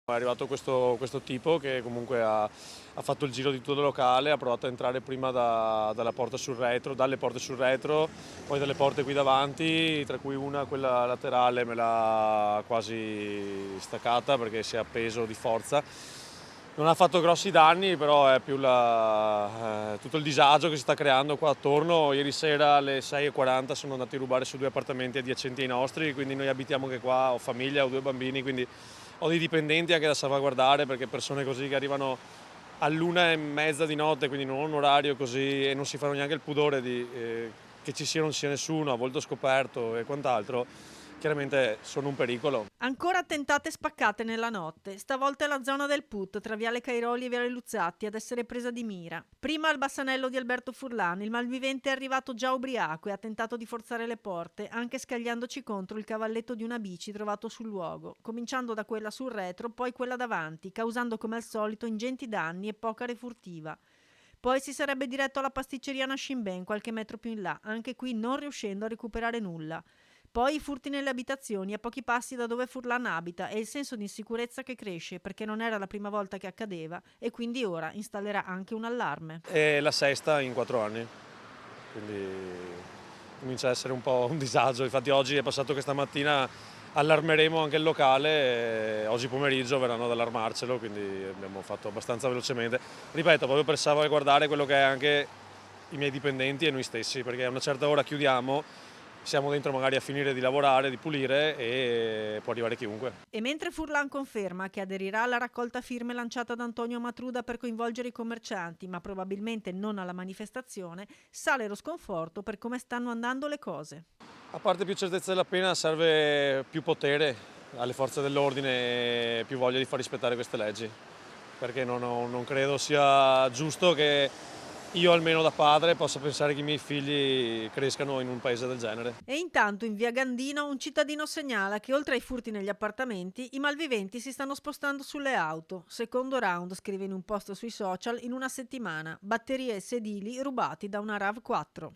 È arrivato questo tipo che comunque ha fatto il giro di tutto il locale, ha provato a entrare prima dalle porte sul retro, poi dalle porte qui davanti, tra cui una, quella laterale, me l'ha quasi staccata perché si è appeso di forza. Non ha fatto grossi danni, però è più tutto il disagio che si sta creando qua attorno. Ieri sera alle 6:40 sono andati a rubare su 2 appartamenti adiacenti ai nostri, quindi noi abitiamo anche qua, ho famiglia, ho 2 bambini, quindi ho dei dipendenti anche da salvaguardare, perché persone così che arrivano all'1:30 di notte, quindi non ho un orario così, e non si fanno neanche il pudore che ci sia o non sia nessuno, a volto scoperto e quant'altro, chiaramente sono un pericolo. Ancora tentate spaccate nella notte. Stavolta è la zona del Put, tra Viale Cairoli e Viale Luzzatti, ad essere presa di mira. Prima al Bassanello di Alberto Furlan, il malvivente è arrivato già ubriaco e ha tentato di forzare le porte, anche scagliandoci contro il cavalletto di una bici trovato sul luogo, cominciando da quella sul retro, poi quella davanti, causando come al solito ingenti danni e poca refurtiva. Poi si sarebbe diretto alla pasticceria Nascimben qualche metro più in là, anche qui non riuscendo a recuperare nulla. Poi i furti nelle abitazioni a pochi passi da dove Furlan abita e il senso di insicurezza che cresce perché non era la prima volta che accadeva e quindi ora installerà anche un allarme. È la sesta in 4 anni, quindi comincia a essere un po' un disagio. Infatti oggi è passato che stamattina allarmeremo anche il locale, e oggi pomeriggio verranno ad allarmarcelo, quindi abbiamo fatto abbastanza velocemente. Ripeto, proprio per salvaguardare quello che è anche i miei dipendenti e noi stessi, perché a una certa ora chiudiamo, siamo dentro magari a finire di lavorare, di pulire e può arrivare chiunque. E mentre Furlan conferma che aderirà alla raccolta firme lanciata da Antonio Matruda per coinvolgere i commercianti, ma probabilmente non alla manifestazione, sale lo sconforto per come stanno andando le cose. A parte più certezza della pena, serve più potere alle forze dell'ordine e più voglia di far rispettare queste leggi, perché non credo sia giusto che io, almeno da padre, possa pensare che i miei figli crescano in un paese del genere. E intanto in via Gandino un cittadino segnala che oltre ai furti negli appartamenti i malviventi si stanno spostando sulle auto. Secondo round, scrive in un post sui social, in una settimana. Batterie e sedili rubati da una RAV4.